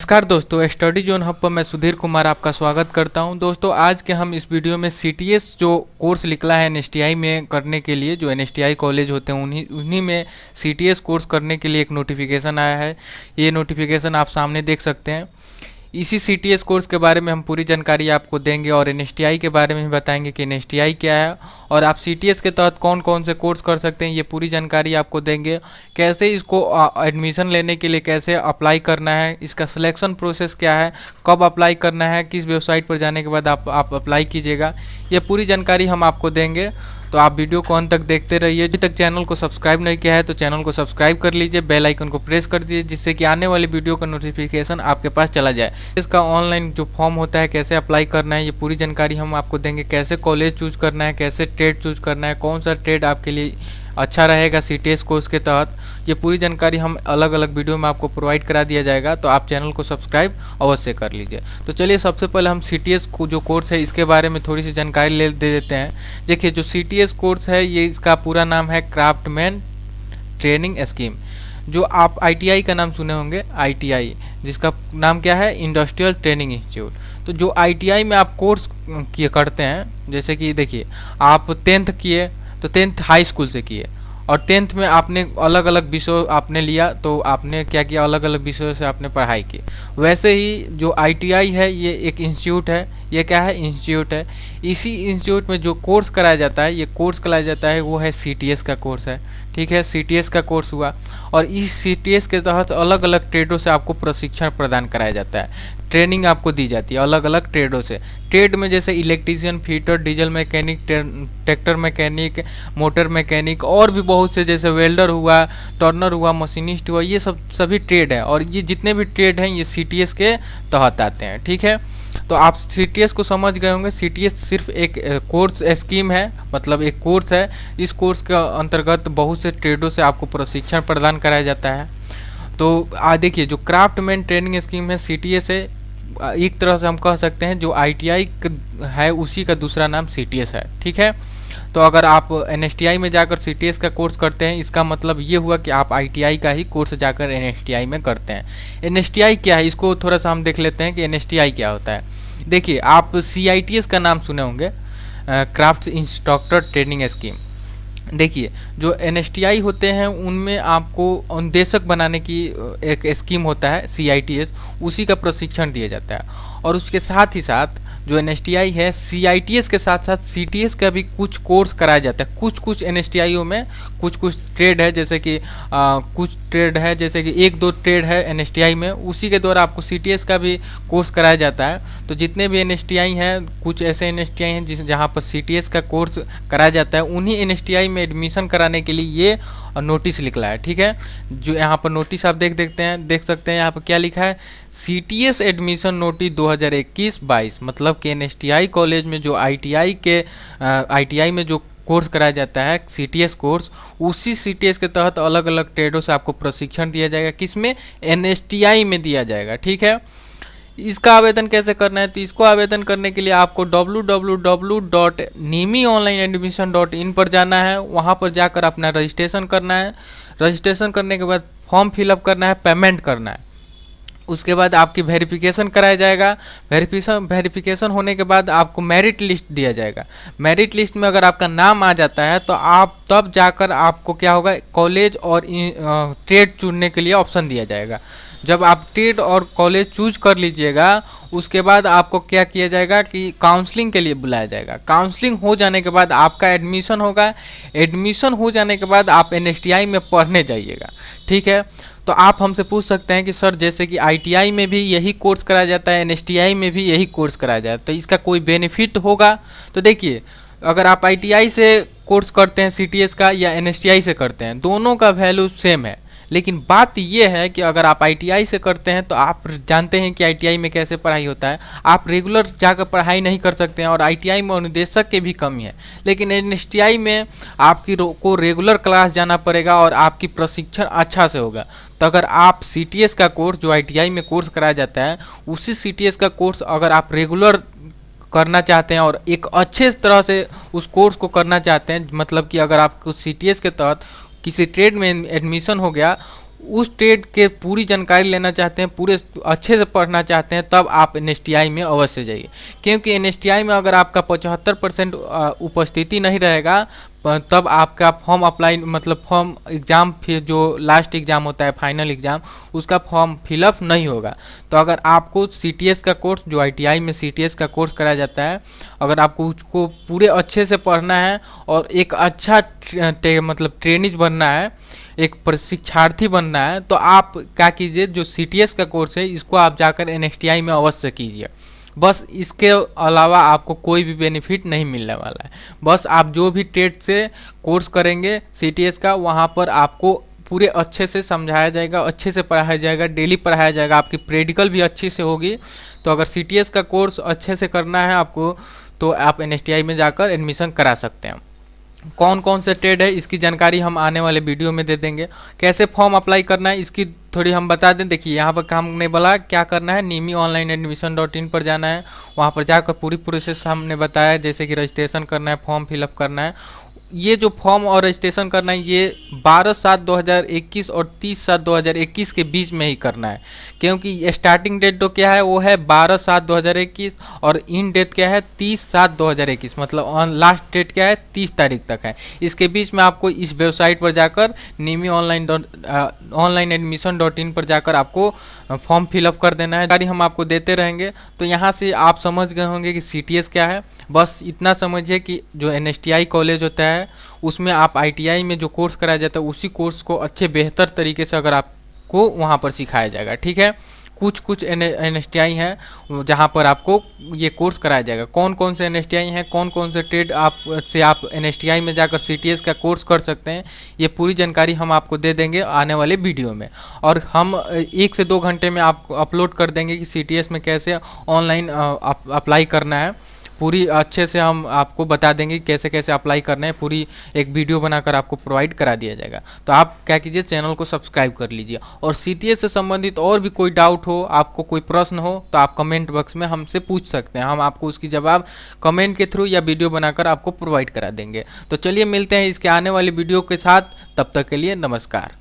नमस्कार दोस्तों, study zone hub पर मैं सुधीर कुमार आपका स्वागत करता हूं। दोस्तों आज के हम इस वीडियो में सीटीएस जो कोर्स निकला है एनएसटीआई में करने के लिए, जो एनएसटीआई कॉलेज होते हैं उन्हीं में सीटीएस कोर्स करने के लिए एक नोटिफिकेशन आया है। ये नोटिफिकेशन आप सामने देख सकते हैं। इसी सीटीएस कोर्स के बारे में हम पूरी जानकारी आपको देंगे और एनएसटीआई के बारे में भी बताएंगे कि एनएसटीआई क्या है और आप सीटीएस के तहत कौन कौन से कोर्स कर सकते हैं। ये पूरी जानकारी आपको देंगे। कैसे इसको एडमिशन लेने के लिए कैसे अप्लाई करना है, इसका सिलेक्शन प्रोसेस क्या है, कब अप्लाई करना है, किस वेबसाइट पर जाने के बाद आप अप्लाई कीजिएगा, ये पूरी जानकारी हम आपको देंगे। तो आप वीडियो को अंत तक देखते रहिए। अभी तक चैनल को सब्सक्राइब नहीं किया है तो चैनल को सब्सक्राइब कर लीजिए, बेल आइकन को प्रेस कर दीजिए जिससे कि आने वाली वीडियो का नोटिफिकेशन आपके पास चला जाए। इसका ऑनलाइन जो फॉर्म होता है कैसे अप्लाई करना है, ये पूरी जानकारी हम आपको देंगे। कैसे कॉलेज चूज करना है, कैसे ट्रेड चूज करना है, कौन सा ट्रेड आपके लिए अच्छा रहेगा सीटीएस कोर्स के तहत, ये पूरी जानकारी हम अलग अलग वीडियो में आपको प्रोवाइड करा दिया जाएगा। तो आप चैनल को सब्सक्राइब अवश्य कर लीजिए। तो चलिए सबसे पहले हम सीटीएस को जो कोर्स है इसके बारे में थोड़ी सी जानकारी दे देते हैं। देखिए जो सीटीएस कोर्स है ये इसका पूरा नाम है क्राफ्टमैन ट्रेनिंग स्कीम। जो आप आईटीआई का नाम सुने होंगे, आईटीआई जिसका नाम क्या है, इंडस्ट्रियल ट्रेनिंग इंस्टीट्यूट। तो जो आईटीआई में आप कोर्स किए करते हैं, जैसे कि देखिए आप 10th किए तो 10th हाई स्कूल से किए और 10th में आपने अलग अलग विषय आपने लिया, तो आपने क्या किया, अलग अलग विषयों से आपने पढ़ाई की। वैसे ही जो आईटीआई है ये एक इंस्टीट्यूट है। ये क्या है, इंस्टीट्यूट है। इसी इंस्टीट्यूट में जो कोर्स कराया जाता है, ये कोर्स कराया जाता है वो है सीटीएस का कोर्स है। ठीक है, सीटीएस का कोर्स हुआ और इस सीटीएस के तहत अलग अलग ट्रेडों से आपको प्रशिक्षण प्रदान कराया जाता है, ट्रेनिंग आपको दी जाती है अलग अलग ट्रेडों से। ट्रेड में जैसे electrician, fitter, diesel mechanic, tractor mechanic, motor mechanic और भी बहुत से, जैसे वेल्डर हुआ, टर्नर हुआ, मशीनिस्ट हुआ, ये सब सभी ट्रेड है और ये जितने भी ट्रेड हैं ये सीटीएस के तहत आते हैं। ठीक है, तो आप सीटीएस को समझ गए होंगे। सीटीएस सिर्फ एक कोर्स स्कीम है, मतलब एक कोर्स है। इस कोर्स के अंतर्गत बहुत से ट्रेडों से आपको प्रशिक्षण प्रदान कराया जाता है। तो देखिए जो क्राफ्टमैन ट्रेनिंग स्कीम है सीटीएस है, एक तरह से हम कह सकते हैं जो आईटीआई है उसी का दूसरा नाम सीटीएस है। ठीक है, तो अगर आप एनएसटीआई में जाकर सीटीएस का कोर्स करते हैं, इसका मतलब ये हुआ कि आप आईटीआई का ही कोर्स जाकर एनएसटीआई में करते हैं। एनएसटीआई क्या है, इसको थोड़ा सा हम देख लेते हैं कि एनएसटीआई क्या होता है। देखिए आप सीआईटीएस का नाम सुने होंगे, क्राफ्ट इंस्ट्रक्टर ट्रेनिंग स्कीम। देखिए जो एनएसटीआई होते हैं उनमें आपको अनुदेशक बनाने की एक स्कीम होता है सीआईटीएस, उसी का प्रशिक्षण दिया जाता है। और उसके साथ ही साथ जो एनएसटीआई है, सीआईटीएस के साथ साथ सीटीएस का भी कुछ कोर्स कराया जाता है। कुछ एनएसटीआईओ में कुछ ट्रेड है, जैसे कि कुछ ट्रेड है, जैसे कि 1-2 ट्रेड है एनएसटीआई में, उसी के द्वारा आपको सीटीएस का भी कोर्स कराया जाता है। तो जितने भी एनएसटीआई हैं, कुछ ऐसे एनएसटीआई हैं जहाँ पर सीटीएस का कोर्स कराया जाता है, उन्हीं एनएसटीआई में एडमिशन कराने के लिए ये नोटिस निकला है। ठीक है, जो यहाँ पर नोटिस आप देख सकते हैं यहाँ पर क्या लिखा है, सीटीएस एडमिशन नोटिस 2021-22। मतलब कि एनएसटीआई कॉलेज में जो आईटीआई में जो कोर्स कराया जाता है सीटीएस कोर्स, उसी सीटीएस के तहत अलग अलग ट्रेडों से आपको प्रशिक्षण दिया जाएगा। किसमें, एनएसटीआई में दिया जाएगा। ठीक है, इसका आवेदन कैसे करना है, तो इसको आवेदन करने के लिए आपको www.nimionlineadmission.in पर जाना है। वहाँ पर जाकर अपना रजिस्ट्रेशन करना है। रजिस्ट्रेशन करने के बाद फॉर्म फिलअप करना है, पेमेंट करना है। उसके बाद आपकी वेरिफिकेशन कराया जाएगा। वेरिफिकेशन होने के बाद आपको मेरिट लिस्ट दिया जाएगा। मेरिट लिस्ट में अगर आपका नाम आ जाता है तो आप तब जाकर आपको क्या होगा, कॉलेज और ट्रेड चुनने के लिए ऑप्शन दिया जाएगा। जब आप ट्रेड और कॉलेज चूज कर लीजिएगा, उसके बाद आपको क्या किया जाएगा कि काउंसलिंग के लिए बुलाया जाएगा। काउंसलिंग हो जाने के बाद आपका एडमिशन होगा। एडमिशन हो जाने के बाद आप एनएसटीआई में पढ़ने जाइएगा। ठीक है, तो आप हमसे पूछ सकते हैं कि सर जैसे कि आईटीआई में भी यही कोर्स कराया जाता है, एनएसटीआई में भी यही कोर्स कराया जाता है, तो इसका कोई बेनिफिट होगा? तो देखिए अगर आप आईटीआई से कोर्स करते हैं सीटीएस का या एनएसटीआई से करते हैं, दोनों का वैल्यू सेम है। लेकिन बात यह है कि अगर आप आईटीआई से करते हैं तो आप जानते हैं कि आईटीआई में कैसे पढ़ाई होता है। आप रेगुलर जाकर पढ़ाई नहीं कर सकते हैं और आईटीआई में अनुदेशक के भी कमी है। लेकिन एनएसटीआई में को रेगुलर क्लास जाना पड़ेगा और आपकी प्रशिक्षण अच्छा से होगा। तो अगर आप सीटीएस का कोर्स जो आईटीआई में कोर्स कराया जाता है, उसी सीटीएस का कोर्स अगर आप रेगुलर करना चाहते हैं और एक अच्छे तरह से उस कोर्स को करना चाहते हैं, मतलब कि अगर आपको सीटीएस के तहत किसी ट्रेड में एडमिशन हो गया, उस ट्रेड के पूरी जानकारी लेना चाहते हैं, पूरे अच्छे से पढ़ना चाहते हैं, तब आप एनएसटीआई में अवश्य जाइए। क्योंकि एनएसटीआई में अगर आपका 75% उपस्थिति नहीं रहेगा, तब आपका फॉर्म अप्लाई मतलब फॉर्म एग्ज़ाम फिर जो लास्ट एग्ज़ाम होता है फाइनल एग्ज़ाम, उसका फॉर्म फिलअप नहीं होगा। तो अगर आपको सीटीएस का कोर्स, जो आईटीआई में सीटीएस का कोर्स कराया जाता है, अगर आपको उसको पूरे अच्छे से पढ़ना है और एक अच्छा मतलब ट्रेनिज बनना है, एक प्रशिक्षार्थी बनना है, तो आप क्या कीजिए, जो सीटीएस का कोर्स है इसको आप जाकर एनएसटीआई में अवश्य कीजिए। बस इसके अलावा आपको कोई भी बेनिफिट नहीं मिलने वाला है। बस आप जो भी ट्रेड से कोर्स करेंगे सीटीएस का, वहाँ पर आपको पूरे अच्छे से समझाया जाएगा, अच्छे से पढ़ाया जाएगा, डेली पढ़ाया जाएगा, आपकी प्रैक्टिकल भी अच्छी से होगी। तो अगर सीटीएस का कोर्स अच्छे से करना है आपको, तो आप एनएसटीआई में जाकर एडमिशन करा सकते हैं। कौन कौन से ट्रेड है इसकी जानकारी हम आने वाले वीडियो में दे देंगे। कैसे फॉर्म अप्लाई करना है इसकी थोड़ी हम बता दें। देखिए यहाँ पर हमने बोला क्या करना है, निमी ऑनलाइन एडमिशन .in पर जाना है, वहाँ पर जाकर पूरी प्रोसेस हमने बताया, जैसे कि रजिस्ट्रेशन करना है, फॉर्म फिलअप करना है। ये जो फॉर्म और रजिस्ट्रेशन करना है ये 12/7/2021 और 30/7/2021 के बीच में ही करना है। क्योंकि स्टार्टिंग डेट तो क्या है, वो है 12/7/2021 और इन डेट क्या है 30/7/2021, मतलब लास्ट डेट क्या है 30 तारीख तक है। इसके बीच में आपको इस वेबसाइट पर जाकर निमी ऑनलाइन एडमिशन .in पर जाकर आपको फॉर्म फिलअप कर देना है। जानकारी हम आपको देते रहेंगे। तो यहाँ से आप समझ गए होंगे कि सीटीएस क्या है। बस इतना समझिए कि जो एनएसटीआई कॉलेज होता है उसमें आप आईटीआई में जो कोर्स कराया जाता है उसी कोर्स को अच्छे बेहतर तरीके से अगर आपको वहाँ पर सिखाया जाएगा। ठीक है, कुछ कुछ एनएसटीआई हैं जहाँ पर आपको ये कोर्स कराया जाएगा। कौन कौन से एनएसटीआई हैं, कौन कौन से ट्रेड आप एनएसटीआई में जाकर सीटीएस का कोर्स कर सकते हैं, ये पूरी जानकारी हम आपको दे देंगे आने वाले वीडियो में। और हम 1 से 2 घंटे में आपको अपलोड कर देंगे कि सीटीएस में कैसे ऑनलाइन अप्लाई करना है। पूरी अच्छे से हम आपको बता देंगे कैसे कैसे अप्लाई करना है, पूरी एक वीडियो बनाकर आपको प्रोवाइड करा दिया जाएगा। तो आप क्या कीजिए, चैनल को सब्सक्राइब कर लीजिए। और सीटीएस से संबंधित और भी कोई डाउट हो, आपको कोई प्रश्न हो, तो आप कमेंट बॉक्स में हमसे पूछ सकते हैं। हम आपको उसकी जवाब कमेंट के थ्रू या वीडियो बनाकर आपको प्रोवाइड करा देंगे। तो चलिए मिलते हैं इसके आने वाली वीडियो के साथ, तब तक के लिए नमस्कार।